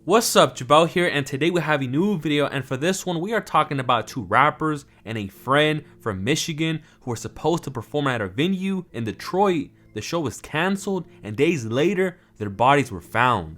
What's up, Jabal here, and today we have a new video, and for this one we are talking about two rappers and a friend from Michigan who were supposed to perform at a venue in Detroit. The show was canceled, and days later their bodies were found.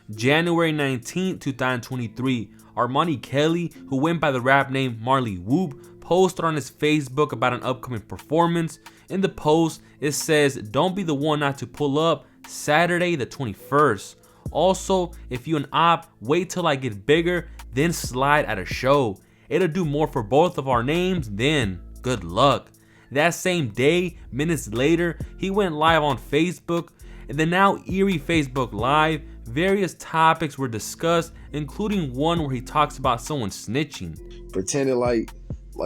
January 19, 2023, Armani Kelly, who went by the rap name Marley Whoop, posted on his Facebook about an upcoming performance. In the post it says, "Don't be the one not to pull up, Saturday the 21st. Also, if you an op, wait till I get bigger, then slide at a show. It'll do more for both of our names then. Good luck." That same day, minutes later, he went live on Facebook. In the now eerie Facebook Live, various topics were discussed, including one where he talks about someone snitching. Pretending like,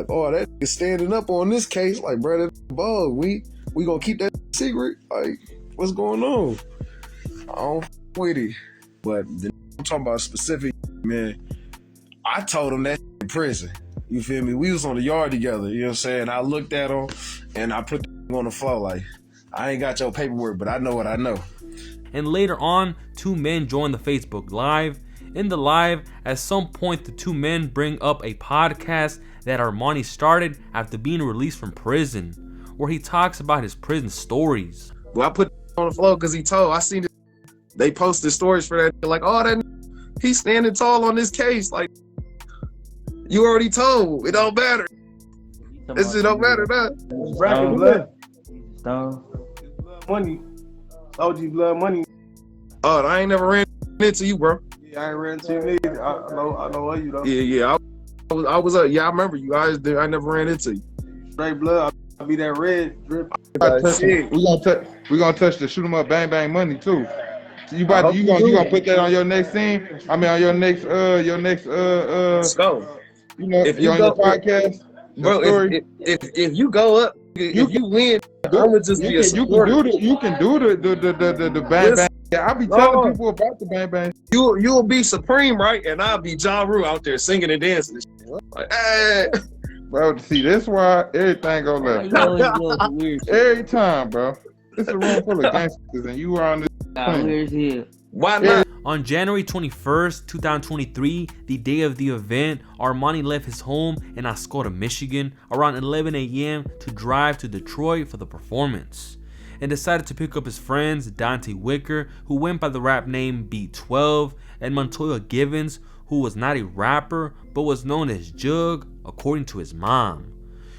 oh, that is standing up on this case, like, bro, that bug, we gonna keep that secret? Like, what's going on? I don't with it. But I'm talking about specific, man. I told him that in prison. You feel me? We was on the yard together, you know what I'm saying? I looked at him and I put the on the floor like, I ain't got your paperwork, but I know what I know. And later on, two men joined the Facebook Live. In the live, at some point, the two men bring up a podcast that Armani started after being released from prison, where he talks about his prison stories. Well, I put on the floor because I seen it. They posted stories for that, like, oh, that he's standing tall on this case. Like, you already told. It don't matter. This don't matter, now. Bracket blood. Money. OG blood money. Oh, I ain't never ran into you, bro. Yeah, I ain't ran into you neither. I know you though. Yeah. I was I remember you guys. I never ran into you. Straight blood. I'll be that red drip. We gonna touch the shoot 'em up bang bang money too. So you gonna put that on your next scene? I mean on your next go. You know, if you on your podcast, bro. If you go up, if you win, I'ma just be a supporter. You can do the bang bang. Yeah, I'll be telling people about the bang bang. You'll be Supreme, right? And I'll be Ja Rule out there singing and dancing. Like, hey. Bro, see, that's why everything go left. Every time, bro. It's a room full of gangsters, and you are on this. Why not? On January 21st, 2023, the day of the event, Armani left his home in Oscoda, Michigan around 11 a.m. to drive to Detroit for the performance, and decided to pick up his friends Dante Wicker, who went by the rap name B12, and Montoya Givens, who was not a rapper but was known as Jug, according to his mom.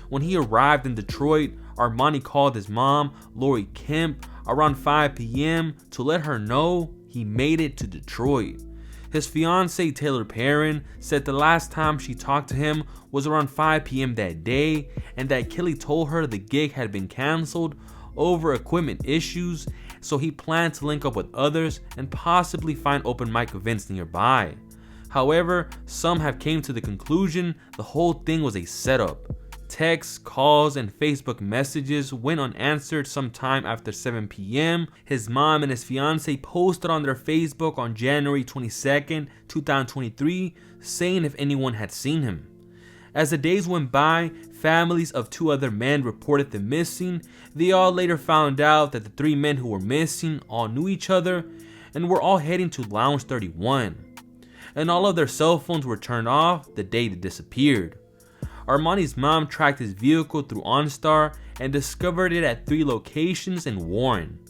When he arrived in Detroit, Armani called his mom, Lori Kemp, around 5 p.m. to let her know he made it to Detroit. His fiance Taylor Perrin said the last time she talked to him was around 5 p.m. that day, and that Kelly told her the gig had been canceled over equipment issues, so he planned to link up with others and possibly find open mic events nearby. However, some have came to the conclusion the whole thing was a setup. Texts, calls, and Facebook messages went unanswered sometime after 7 p.m. His mom and his fiance posted on their Facebook on January 22nd, 2023, saying if anyone had seen him. As the days went by, families of two other men reported them missing. They all later found out that the three men who were missing all knew each other and were all heading to Lounge 31. And all of their cell phones were turned off the day they disappeared. Armani's mom tracked his vehicle through OnStar and discovered it at 3 locations in Warren.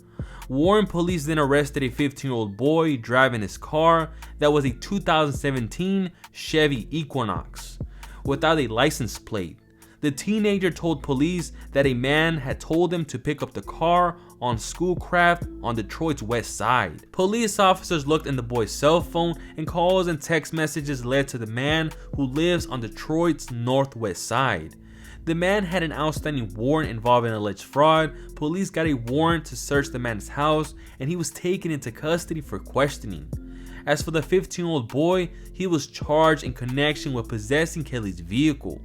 Warren police then arrested a 15-year-old boy driving his car that was a 2017 Chevy Equinox without a license plate. The teenager told police that a man had told him to pick up the car on Schoolcraft on Detroit's west side. Police officers looked in the boy's cell phone, and calls and text messages led to the man who lives on Detroit's northwest side. The man had an outstanding warrant involving alleged fraud. Police got a warrant to search the man's house, and he was taken into custody for questioning. As for the 15-year-old boy, he was charged in connection with possessing Kelly's vehicle.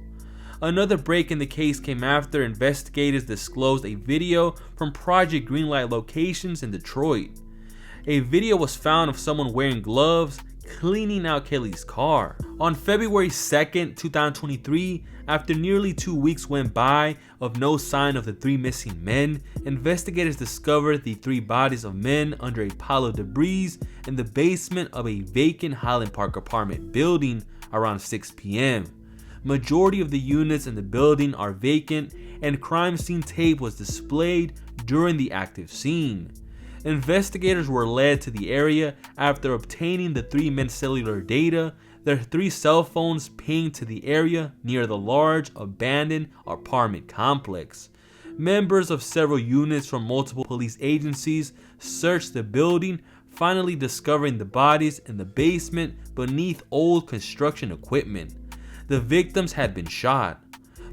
Another break in the case came after investigators disclosed a video from Project Greenlight locations in Detroit. A video was found of someone wearing gloves, cleaning out Kelly's car. On February 2nd, 2023, after nearly 2 weeks went by of no sign of the 3 missing men, investigators discovered the 3 bodies of men under a pile of debris in the basement of a vacant Highland Park apartment building around 6 p.m. Majority of the units in the building are vacant, and crime scene tape was displayed during the active scene. Investigators were led to the area after obtaining the 3 men's cellular data. Their 3 cell phones pinged to the area near the large abandoned apartment complex. Members of several units from multiple police agencies searched the building, finally discovering the bodies in the basement beneath old construction equipment. The victims had been shot.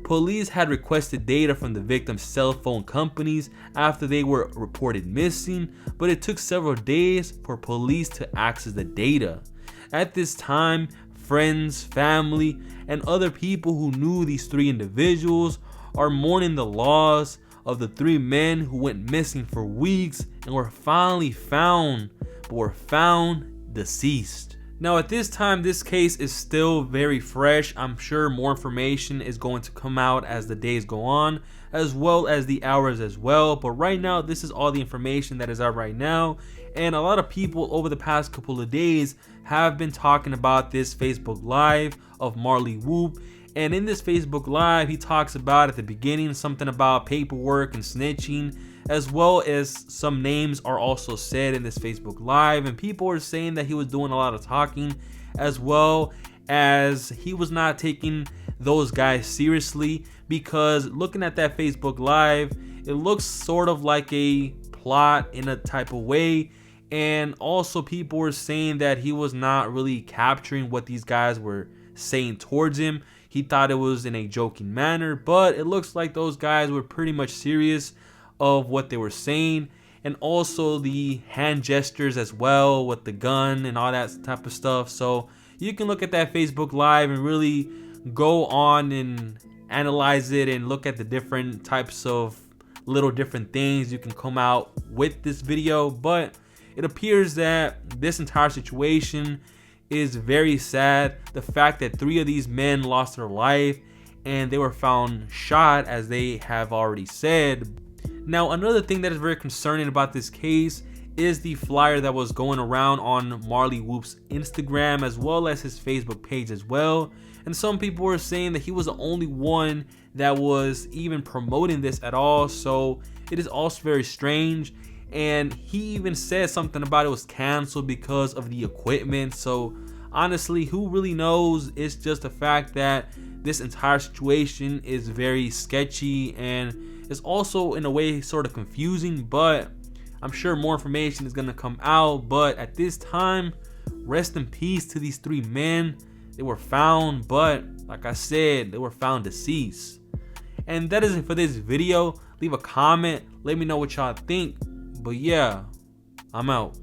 Police had requested data from the victims' cell phone companies after they were reported missing, but it took several days for police to access the data. At this time, friends, family, and other people who knew these 3 individuals are mourning the loss of the 3 men who went missing for weeks and were finally found, but were found deceased. Now at this time, this case is still very fresh. I'm sure more information is going to come out as the days go on, as well as the hours as well. But right now, this is all the information that is out right now. And a lot of people over the past couple of days have been talking about this Facebook Live of Marley Whoop. And in this Facebook Live, he talks about at the beginning something about paperwork and snitching, as well as some names are also said in this Facebook Live, and people are saying that he was doing a lot of talking, as well as he was not taking those guys seriously, because looking at that Facebook Live, it looks sort of like a plot in a type of way. And also people were saying that he was not really capturing what these guys were saying towards him. He thought it was in a joking manner, but it looks like those guys were pretty much serious of what they were saying. And also the hand gestures as well with the gun and all that type of stuff. So you can look at that Facebook Live and really go on and analyze it and look at the different types of little different things you can come out with this video. But it appears that this entire situation is very sad. The fact that 3 of these men lost their life and they were found shot, as they have already said. Now, another thing that is very concerning about this case is the flyer that was going around on Marley Whoop's Instagram, as well as his Facebook page as well. And some people were saying that he was the only one that was even promoting this at all. So it is also very strange. And he even said something about it was canceled because of the equipment. So honestly, who really knows? It's just the fact that this entire situation is very sketchy, and it's also in a way sort of confusing, but I'm sure more information is going to come out. But at this time, rest in peace to these 3 men. They were found, but like I said, they were found deceased. And that is it for this video. Leave a comment, let me know what y'all think. But yeah, I'm out.